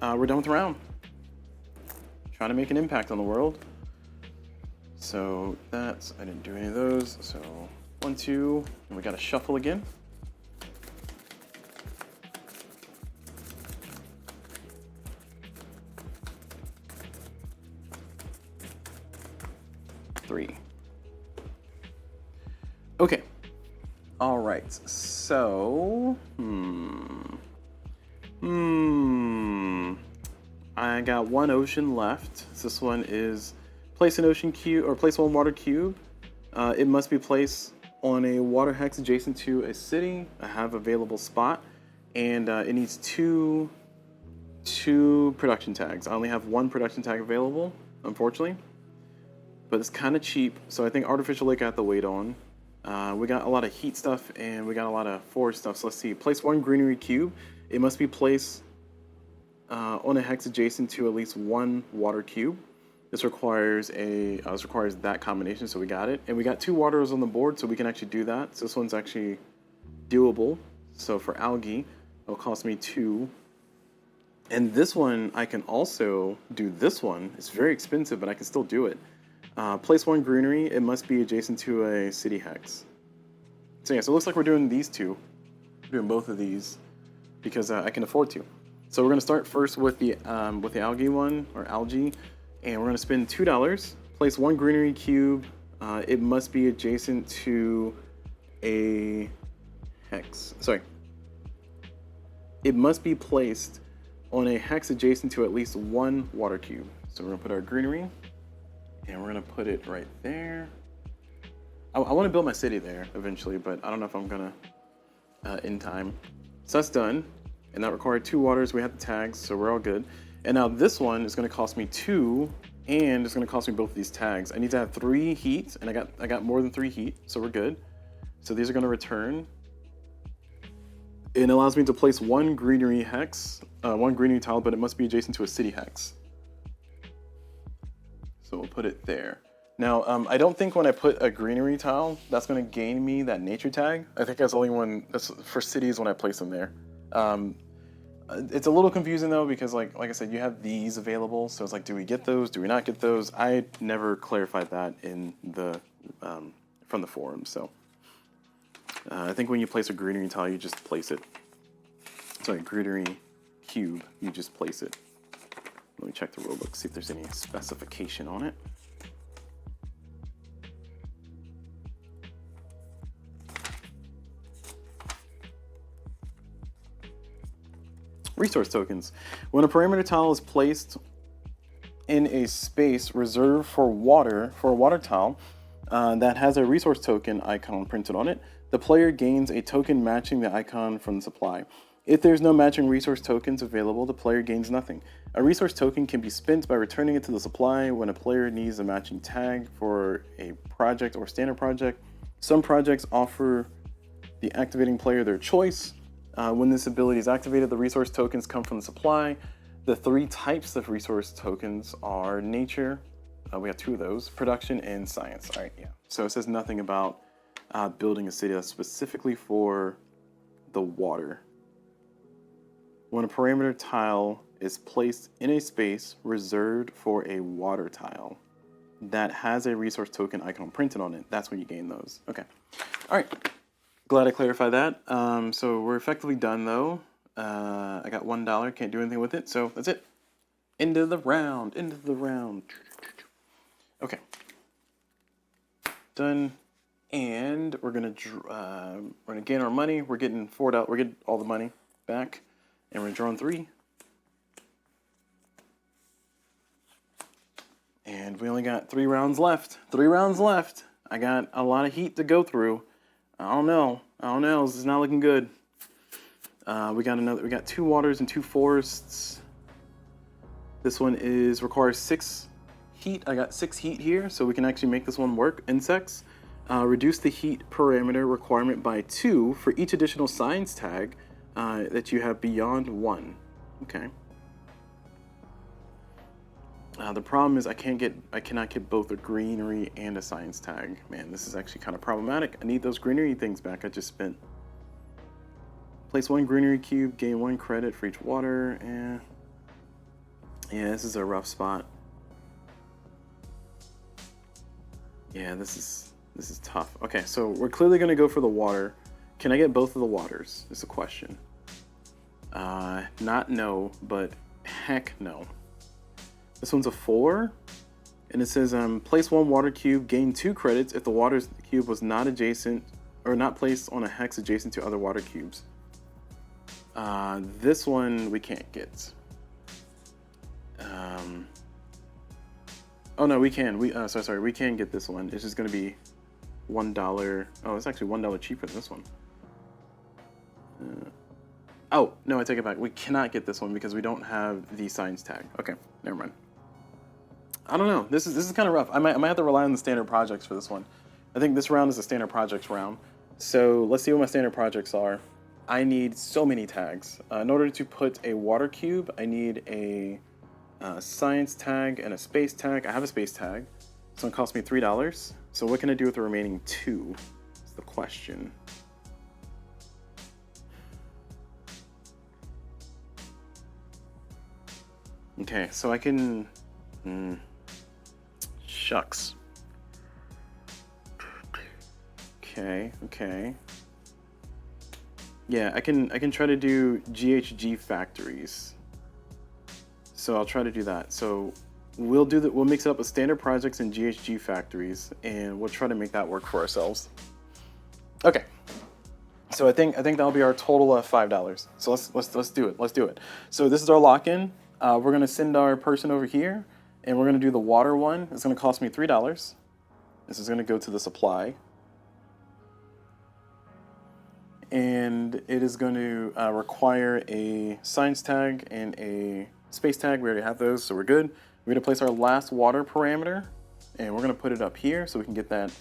We're done with the round. Trying to make an impact on the world. So that's, I didn't do any of those. So 1, 2, and we got to shuffle again. Okay. All right. So, I got 1 ocean left. So this one is place an ocean cube, or place 1 water cube. It must be placed on a water hex adjacent to a city. I have available spot, and it needs two production tags. I only have 1 production tag available, unfortunately. But it's kind of cheap, so I think Artificial Lake I have to wait on. We got a lot of heat stuff, and we got a lot of forest stuff. So let's see. Place 1 greenery cube. It must be placed on a hex adjacent to at least 1 water cube. This requires that combination, so we got it. And we got 2 waters on the board, so we can actually do that. So this one's actually doable. So for algae, it'll cost me 2. And this one, I can also do this one. It's very expensive, but I can still do it. Place 1 greenery. It must be adjacent to a city hex. So yeah, so it looks like we're doing these 2. We're doing both of these because I can afford to. So we're going to start first with the algae one, or algae, and we're going to spend $2. Place 1 greenery cube. It must be adjacent to a hex. Sorry. It must be placed on a hex adjacent to at least 1 water cube. So we're going to put our greenery, and we're going to put it right there. I want to build my city there eventually, but I don't know if I'm going to in time. So that's done. And that required 2 waters. We have the tags, so we're all good. And now this one is going to cost me 2, and it's going to cost me both of these tags. I need to have 3 heat, and I got more than 3 heat, so we're good. So these are going to return. It allows me to place 1 greenery hex, 1 greenery tile, but it must be adjacent to a city hex. So we'll put it there. Now, I don't think when I put a greenery tile, that's going to gain me that nature tag. I think that's only that's for cities when I place them there. It's a little confusing though, because like I said, you have these available. So it's like, do we get those? Do we not get those? I never clarified that in the from the forum. So I think when you place a greenery tile, you just place it. Sorry, greenery cube, you just place it. Let me check the rulebook, see if there's any specification on it. Resource tokens. When a parameter tile is placed in a space reserved for a water tile that has a resource token icon printed on it, the player gains a token matching the icon from the supply. If there's no matching resource tokens available, the player gains nothing. A resource token can be spent by returning it to the supply when a player needs a matching tag for a project or standard project. Some projects offer the activating player their choice. When this ability is activated, the resource tokens come from the supply. The 3 types of resource tokens are nature, We have 2 of those, production and science. All right, yeah. So it says nothing about building a city that's specifically for the water. When a parameter tile is placed in a space reserved for a water tile that has a resource token icon printed on it, that's when you gain those. Okay. All right. Glad I clarified that. So we're effectively done, though. I got $1. Can't do anything with it, so that's it. End of the round. End of the round. Okay. Done. And we're gonna gain our money. We're getting $4. We're getting all the money back, and we're drawing 3. And we only got 3 rounds left. 3 rounds left. I got a lot of heat to go through. I don't know. This is not looking good. We got 2 waters and 2 forests. This one requires 6 heat. I got 6 heat here, so we can actually make this one work. Insects. Reduce the heat parameter requirement by 2 for each additional science tag that you have beyond 1. Okay. The problem is I cannot get both a greenery and a science tag. Man, this is actually kind of problematic. I need those greenery things back I just spent. Place 1 greenery cube, gain 1 credit for each water. Yeah, this is a rough spot. Yeah, this is tough. Okay, so we're clearly gonna go for the water. Can I get both of the waters? Is the question. Not no, but heck no. This one's a 4, and it says place 1 water cube, gain 2 credits if the water cube was not adjacent or not placed on a hex adjacent to other water cubes. This one we can't get. Oh no, we can. We can get this one. It's just gonna be $1. Oh, it's actually $1 cheaper than this one. Oh no, I take it back. We cannot get this one because we don't have the science tag. Okay, never mind. I don't know. This is kind of rough. I might have to rely on the standard projects for this one. I think this round is a standard projects round. So let's see what my standard projects are. I need so many tags. In order to put a water cube, I need a science tag and a space tag. I have a space tag. It's gonna cost me $3. So what can I do with the remaining 2? Is the question. Okay, so I can. Shucks. Okay. Yeah, I can try to do GHG factories. So I'll try to do that. So we'll mix it up with standard projects and GHG factories, and we'll try to make that work for ourselves. Okay. So I think that'll be our total of $5. So let's do it. Let's do it. So this is our lock-in. We're gonna send our person over here, and we're gonna do the water one. It's gonna cost me $3. This is gonna go to the supply. And it is going to require a science tag and a space tag. We already have those, so we're good. We're gonna place our last water parameter, and we're gonna put it up here so we can get that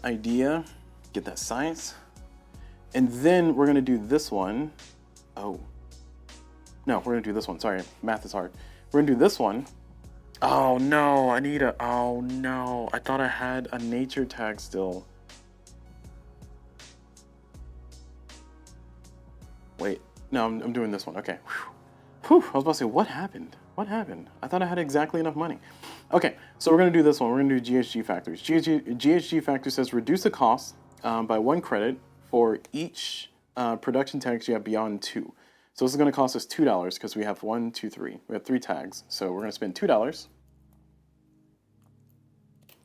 idea, get that science. And then we're gonna do this one. Oh, no, we're gonna do this one. Sorry, math is hard. We're gonna do this one. Oh no, oh no. I thought I had a nature tag still. Wait, no, I'm doing this one. Okay. Whew. I was about to say, what happened? What happened? I thought I had exactly enough money. Okay, so we're gonna do this one. We're gonna do GHG factories. GHG factor says reduce the cost by 1 credit for each production tags you have beyond 2. So this is gonna cost us $2 because we have 1, 2, 3. We have 3 tags. So we're gonna spend $2.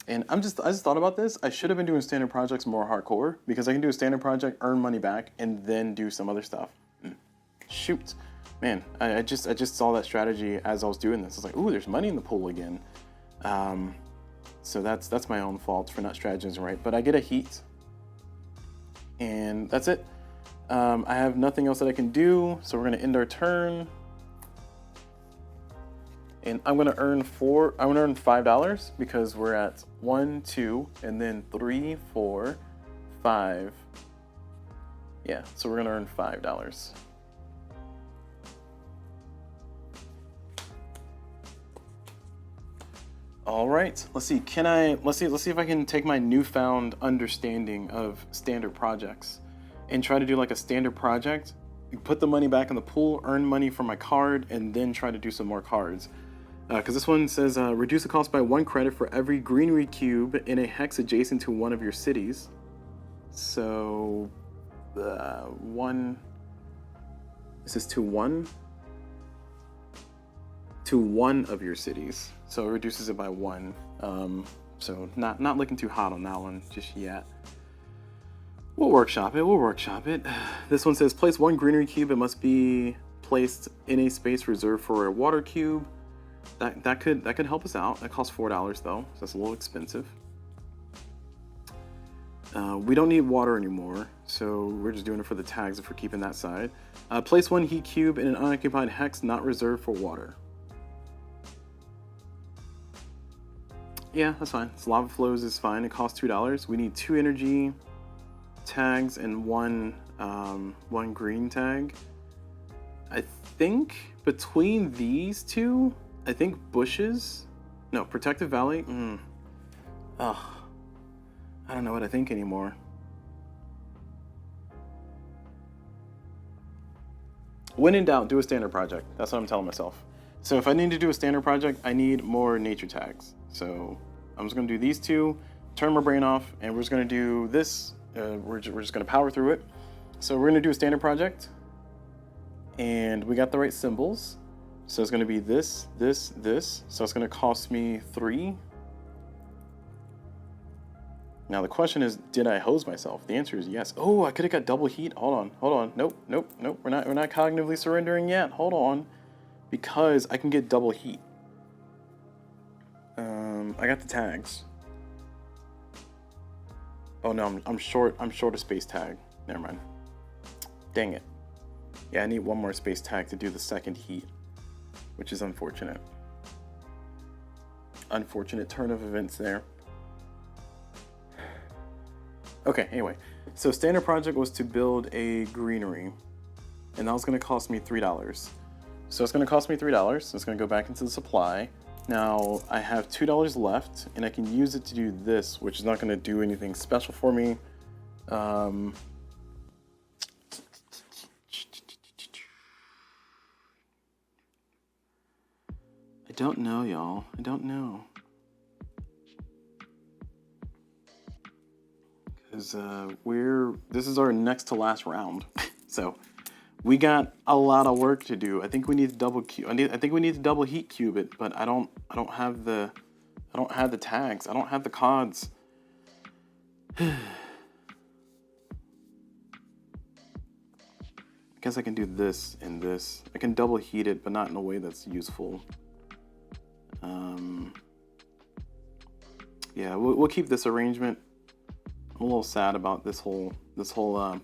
And I just thought about this. I should have been doing standard projects more hardcore because I can do a standard project, earn money back, and then do some other stuff. Shoot, man, I just saw that strategy as I was doing this. I was like, ooh, there's money in the pool again. So that's my own fault for not strategizing right. But I get a heat, and that's it. I have nothing else that I can do, so we're gonna end our turn. And I'm gonna earn $5 because we're at 1, 2, and then 3, 4, 5. Yeah, so we're gonna earn $5. All right, let's see if I can take my newfound understanding of standard projects and try to do like a standard project, put the money back in the pool, earn money from my card, and then try to do some more cards. Because this one says reduce the cost by 1 credit for every greenery cube in a hex adjacent to one of your cities. So, this is to one of your cities. So it reduces it by 1. So not looking too hot on that one just yet. We'll workshop it. This one says place 1 greenery cube. It must be placed in a space reserved for a water cube. That could help us out. That costs $4 though, so that's a little expensive. We don't need water anymore, so we're just doing it for the tags if we're keeping that side. Place 1 heat cube in an unoccupied hex not reserved for water. Yeah, that's fine. So lava flows is fine. It costs $2. We need 2 energy tags and one green tag. I think between these two, I think Protective Valley. I don't know what I think anymore. When in doubt, do a standard project. That's what I'm telling myself. So if I need to do a standard project, I need more nature tags. So I'm just gonna do these 2, turn my brain off, and we're just gonna do this. We're just gonna power through it. So we're gonna do a standard project, and we got the right symbols. So it's gonna be this. So it's gonna cost me 3. Now the question is, did I hose myself? The answer is yes. Oh, I could have got double heat. Hold on. Nope. We're not cognitively surrendering yet. Hold on, because I can get double heat. I got the tags. Oh no, I'm short a space tag. Never mind. Dang it. Yeah, I need 1 more space tag to do the second heat, which is unfortunate. Unfortunate turn of events there. Okay, anyway, so standard project was to build a greenery, and that was going to cost me $3. So it's going to cost me $3. So it's going to go back into the supply. Now I have $2 left, and I can use it to do this, which is not going to do anything special for me. I don't know, y'all. I don't know. Because this is our next to last round. So we got a lot of work to do. I think we need to double cube. I think we need to double heat cube it, but I don't have the tags. I don't have the cods. I guess I can do this and this. I can double heat it, but not in a way that's useful. Yeah, we'll keep this arrangement. I'm a little sad about this whole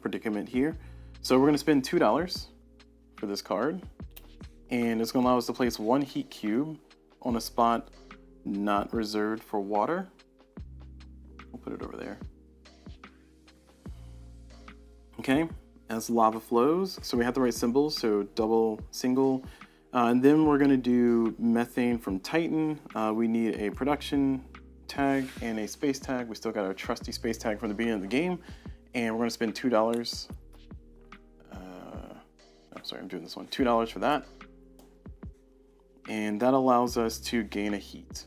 predicament here. So we're gonna spend $2 for this card, and it's gonna allow us to place 1 heat cube on a spot not reserved for water. We'll put it over there. Okay, as lava flows, so we have the right symbols, so double, single, and then we're gonna do methane from Titan. We need a production tag and a space tag. We still got our trusty space tag from the beginning of the game, and we're gonna spend $2. Sorry, I'm doing this one. $2 for that, and that allows us to gain a heat.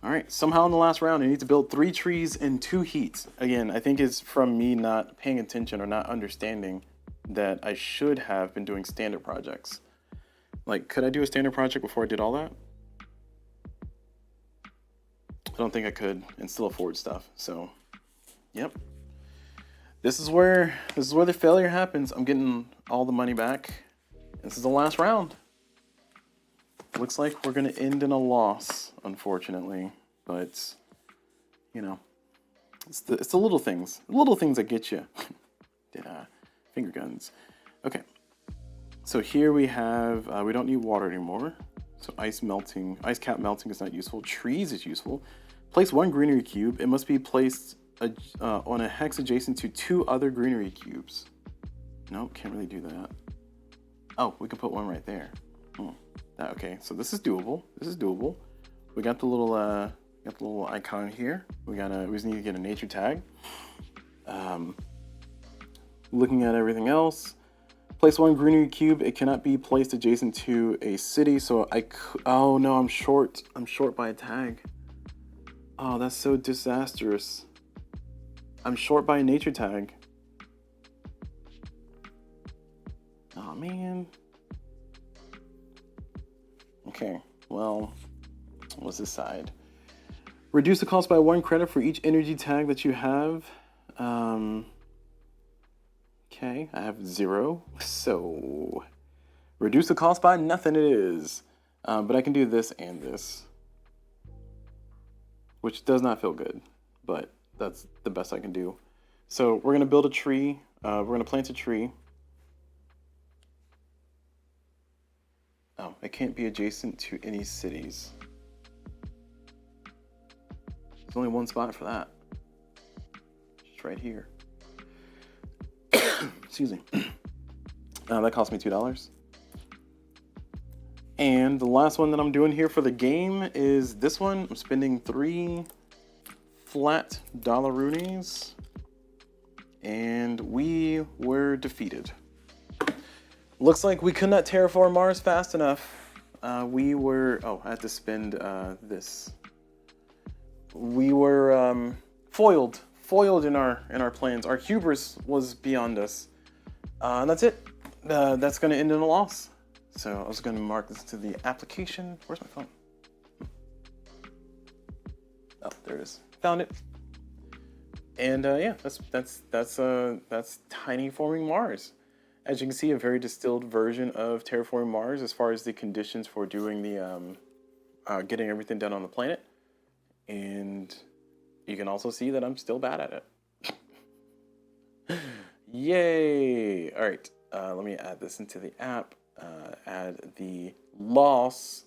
All right, somehow in the last round, I need to build 3 trees and 2 heats. Again, I think it's from me not paying attention or not understanding that I should have been doing standard projects. Like, could I do a standard project before I did all that? I don't think I could, and still afford stuff. So, yep. This is where the failure happens. I'm getting all the money back. This is the last round. Looks like we're gonna end in a loss, unfortunately. But you know, it's the little things that get you. Finger guns. Okay. So here we have we don't need water anymore. So ice cap melting is not useful. Trees is useful. Place 1 greenery cube. It must be placed on a hex adjacent to 2 other greenery cubes. Nope, can't really do that. Oh, we can put 1 right there. Okay, so this is doable. This is doable. We got the little icon here. We just need to get a nature tag. Looking at everything else, place one greenery cube. It cannot be placed adjacent to a city. So oh no, I'm short. I'm short by a tag. Oh, that's so disastrous. I'm short by a nature tag. Oh man. Okay, well, what's this side? Reduce the cost by 1 credit for each energy tag that you have. Okay, I have 0, so reduce the cost by nothing it is. But I can do this and this, which does not feel good, but that's the best I can do. So we're gonna build a tree. We're gonna plant a tree. Oh, it can't be adjacent to any cities. There's only one spot for that. Just right here. Excuse me. That cost me $2. And the last one that I'm doing here for the game is this one. I'm spending 3 flat dollaroonies. And we were defeated. Looks like we could not terraform Mars fast enough. I had to spend this. We were foiled in our plans. Our hubris was beyond us. And that's it. That's going to end in a loss. So I was going to mark this to the application. Where's my phone? Oh, there it is. Found it. And yeah, that's TINYForming Mars. As you can see, a very distilled version of terraforming Mars as far as the conditions for doing the getting everything done on the planet. And you can also see that I'm still bad at it. Yay! All right, let me add this into the app. Add the loss.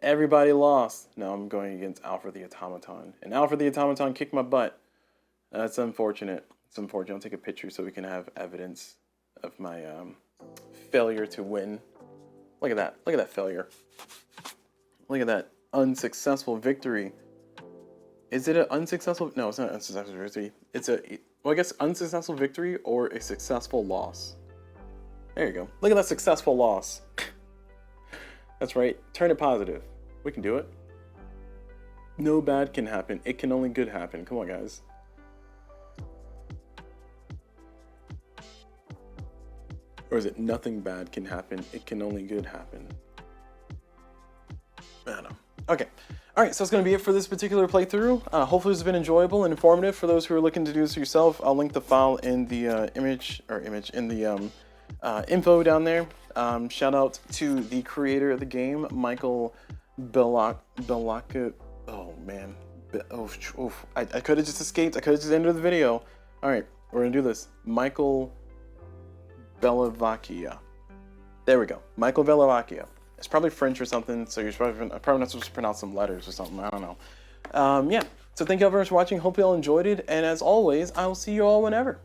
Everybody lost. Now I'm going against Alfred the Automaton. And Alfred the Automaton kicked my butt. That's unfortunate. It's unfortunate. I'll take a picture so we can have evidence of my failure to win. Look at that. Look at that failure. Look at that unsuccessful victory. Is it an unsuccessful? No, it's not an unsuccessful victory. It's I guess unsuccessful victory or a successful loss. There you go. Look at that successful loss. That's right. Turn it positive. We can do it. No bad can happen. It can only good happen. Come on, guys. Or is it nothing bad can happen? It can only good happen. I don't know. Okay. All right, so that's going to be it for this particular playthrough. Hopefully it's been enjoyable and informative for those who are looking to do this yourself. I'll link the file in the info down there. Shout out to the creator of the game, Michael Belaka. Oh man, I could have just escaped. I could have just ended the video. All right, we're gonna do this. Michael Bellavacchia. There we go. Michael Bellavacchia. It's probably French or something, so you're probably not supposed to pronounce some letters or something. I don't know. Yeah. So thank you all very much for watching. Hope you all enjoyed it. And as always, I will see you all whenever.